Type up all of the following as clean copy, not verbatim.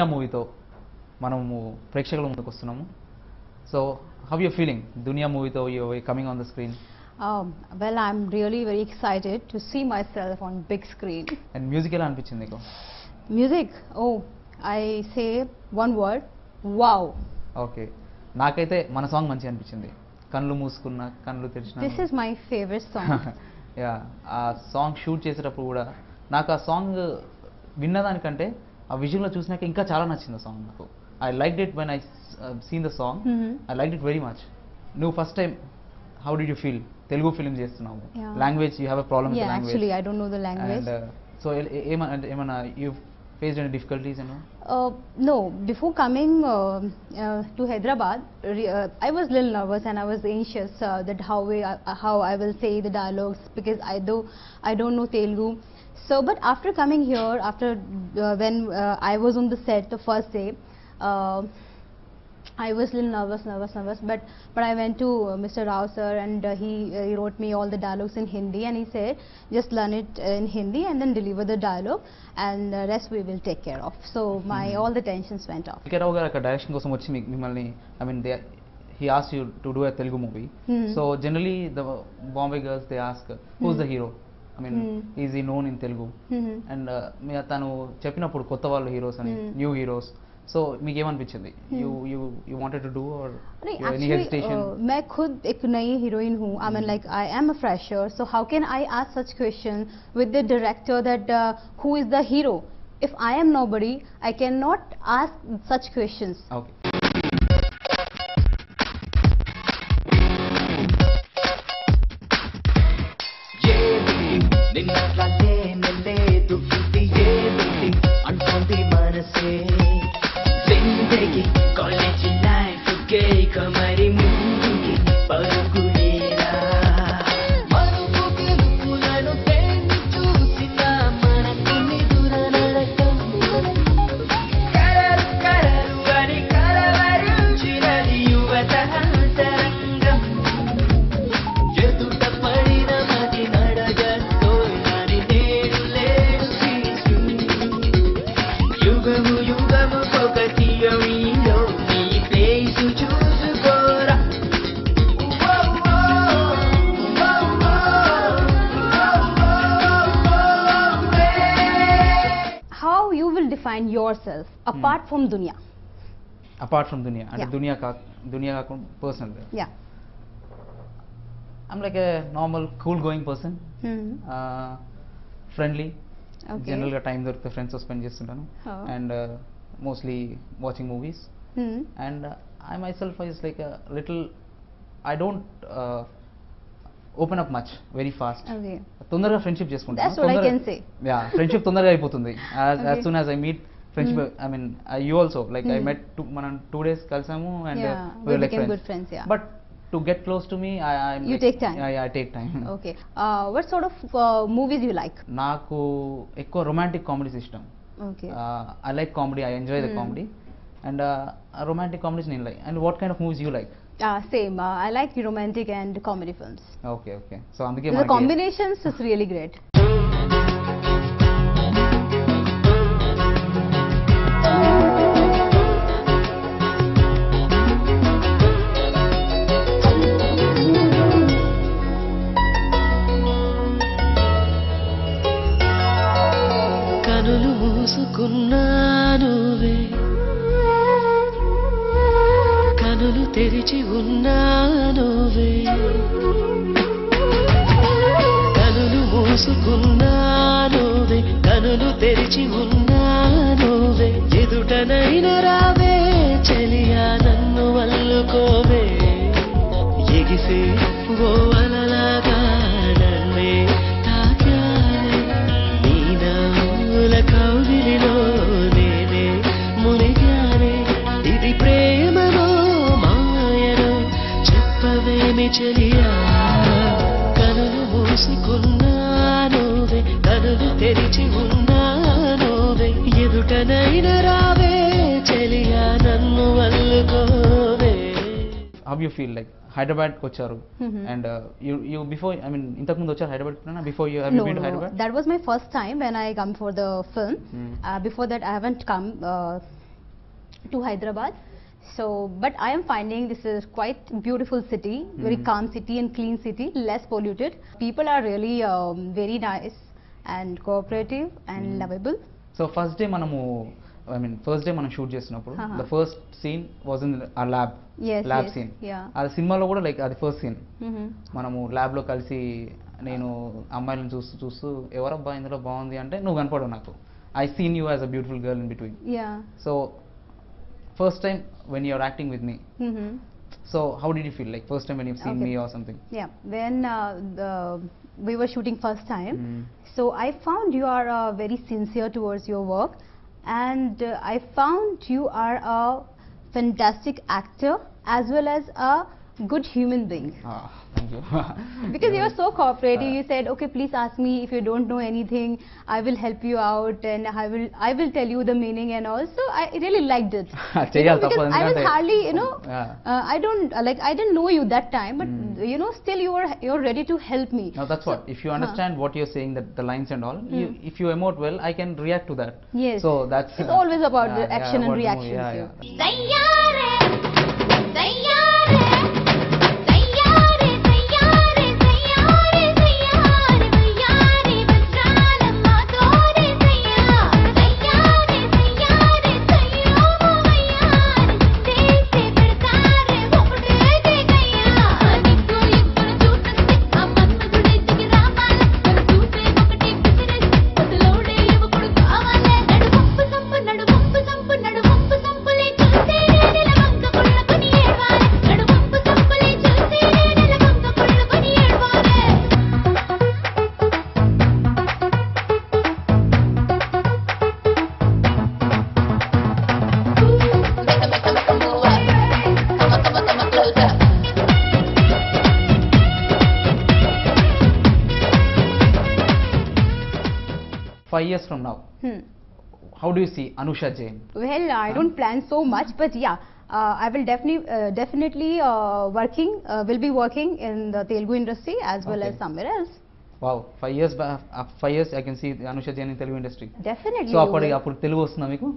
దునియా మూవీతో మనము ప్రేక్షకుల ముందుకు వస్తున్నాము. సో హౌ యూ ఫీలింగ్ దునియా మూవీతో you coming on the screen? Well, I'm really very excited to see myself on big screen. And music ఎలా అనిపించింది నీకు? Music, oh, I say one word, wow. Okay, నాకైతే మన సాంగ్ మంచిగా అనిపించింది. కళ్ళు మూసుకున్న కళ్ళు తెరిచిన. This is my favorite song. Yeah, ఆ సాంగ్ షూట్ చేసేటప్పుడు కూడా నాకు ఆ సాంగ్ విన్నదానికంటే ఆ విజువల్లో చూసినాక ఇంకా చాలా నచ్చింది ఆ సాంగ్ నాకు. I like it when I seen the song. I like it very much. నువ్వు first time how did you feel? Telugu film చేస్తున్నావు, language you have a problem with language. Actually I don't know the language. And so ఏమన్నా you faced any difficulties, you know? No, before coming to Hyderabad, I was a little nervous and I was anxious that how I will say the dialogues, because I don't know Telugu. So, but after coming here, after when I was on the set the first day, I was a little nervous, but I went to Mr. Rao sir, and he wrote me all the dialogues in Hindi, and he said just learn it in Hindi and then deliver the dialogue, and the rest we will take care of. So all the tensions went off. Raw garu akka direction kosam vachi mimmalni, I mean he asked you to do a Telugu movie. So generally the Bombay girls, they ask who's the hero? I mean is he known in Telugu? And tanu cheppinappudu kotta vallu heroes ani, new heroes. So మీకు ఏమనిపించింది? you wanted to do or any hesitation? मैं खुद एक नई heroine हूँ. I mean like I am a fresher, so how can I ask such question with the director that who is the hero? If I am nobody, I cannot ask such questions. Okay. College life okay, kamari munduki parugulera marupuki nupulanu tenni chusina manaku nidura nadakam kararu ani karavarunchiradi yuvata antarangam eduta padina madi nadagattoyani nedu ledu siisu yugamu pokatiyomi Define yourself apart from dunya. Apart from dunya, and dunya ka personal. Yeah, I'm like a normal cool going person. Friendly. Okay. General ga time dorukte friends తో spend చేస్తుంటాను. And mostly watching movies. And I myself is like a little, I don't open up much very fast. Okay. తొందరగా friendship చేసుకుంటాను. That's what I can say. Yeah, friendship తొందరగా అయిపోతుంది. As soon as I meet friendship, I mean you also like I met మనం 2 days కలిసాము and we were like became friends. good friends. Yeah. But to get close to me, I'm you like, take time. Yeah, I take time. Okay. What sort of movies you like? నాకు ఎక్కువ romantic comedies ఇష్టం. Okay. I like comedy. I enjoy the comedy. And romantic comedies నేను like. And what kind of movies you like? Same. I like romantic and comedy films. Okay. So అందుకే The combinations is really great. కనులు మూసుకున్నానువే, కనులు తెరిచి ఉన్నానువే, కనులు మూసుకున్నానువే, కనులు తెరిచి ఉన్నానువే, ఎదుటనైన రావే చెలియా నన్ను వల్లుకోవే, ఎగిసే ఓ అలలాగా నన్నే తాకావే, నీ నవ్వుల కౌగిలిలో నేనే మునిగానే, ఇది ప్రేమలో మాయలో చెప్పవేమి చెలియా, కనులు మూసుకున్నానువే, కనులు తెరిచి ఉన్నానువే, ఎదుటనైన రావే చెలియా నన్ను వల్లుకోవే. How you feel like Hyderabad వచ్చారు and you before, I mean ఇంతకు ముందు వచ్చారు Hyderabad before you have you been to Hyderabad? That was my first time when I come for the film. Before that I haven't come to Hyderabad. So, but I am finding this is quite beautiful city, very calm city and clean city, less polluted. People are really very nice and cooperative and lovable. So first day మనము first day మనం shoot చేసినప్పుడు the first scene was in ఆ lab lab scene. అది సినిమాలో కూడా like అది first scene. మనము lab లో కలిసి నేను అమ్మాయిలను చూస్తూ చూస్తూ ఎవరబ్బా ఇందులో బాగుంది అంటే నువ్వు కనపడవు నాకు. I seen you as a beautiful girl in between. So first time when you're acting with me, so how did you feel like first time when you've seen me or something? When we were shooting first time, so I found you are very sincere towards your work, and I found you are a fantastic actor as well as a good human being. Thank you. Because you are so cooperative. You said, okay, please ask me if you don't know anything. I will help you out, and I will tell you the meaning. And also, I really liked it. Because I was hardly, I didn't know you that time, but still you're ready to help me. Now that's what. If you understand what you're saying, that the lines and all, if you emote well, I can react to that. Yes. So that's. It's always about the action and reaction. Five years from now, how do you see Anusha Jain? Well, I don't plan so much, but yeah, I will definitely will be working in the Telugu industry as well as somewhere else. Wow, 5 years back, 5 years I can see Anusha Jain in Telugu industry. Definitely. So appudu Telugu vastunda meeku?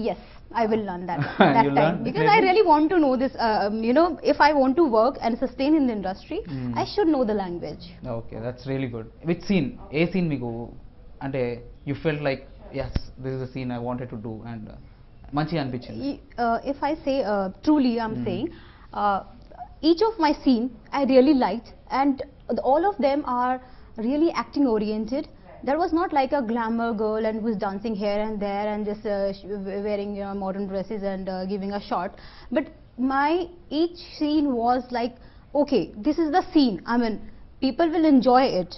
Yes, I will learn that time because I really want to know this. If I want to work and sustain in the industry, I should know the language. Okay, that's really good. Which scene? A scene meeku ante you felt like yes, this is a scene I wanted to do and manchiga anpichindi? If I say truly, I'm saying each of my scene I really liked, and all of them are really acting oriented. There was not like a glamour girl and who's dancing here and there and just wearing modern dresses and giving a shot. But each scene was like, okay, this is the scene. I mean, people will enjoy it.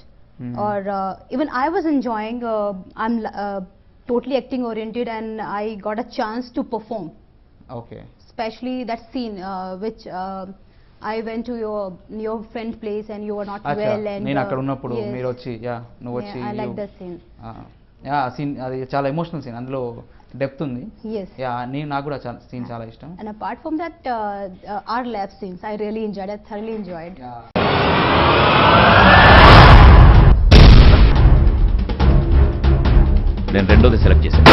Or even I was enjoying. I'm totally acting oriented, and I got a chance to perform. Okay. Especially that scene which I went to your friend's place and you were not well, and నేను అక్కడ ఉన్నప్పుడు మీరు వచ్చి నువ్వు వచ్చి I like that scene. Scene అది చాలా emotional scene, అందులో డెప్త్ ఉంది. Yes. నాకు కూడా సీన్ చాలా ఇష్టం. And apart from that, our lab scenes I really enjoyed. I thoroughly enjoyed. నేను రెండోది సెలెక్ట్ చేశాను.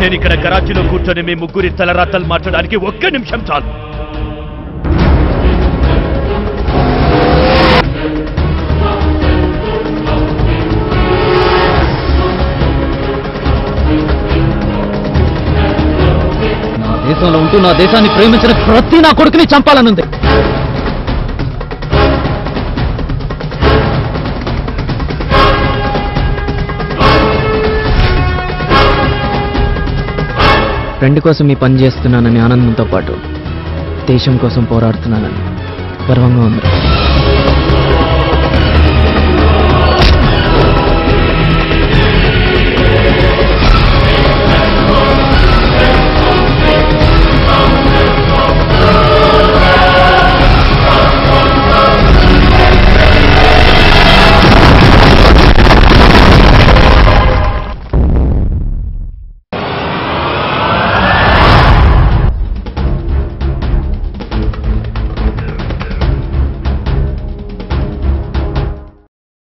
నేను ఇక్కడ కరాచీలో కూర్చొని మీ ముగ్గురి తలరాతలు మార్చడానికి 1 నిమిషం చాలు. దేశంలో ఉంటూ నా దేశాన్ని ప్రేమించిన ప్రతి నా కొడుకుని చంపాలనుంది. ఫ్రెండ్ కోసం ఈ పని చేస్తున్నానని ఆనందంతో పాటు దేశం కోసం పోరాడుతున్నానని గర్వంగా ఉంది.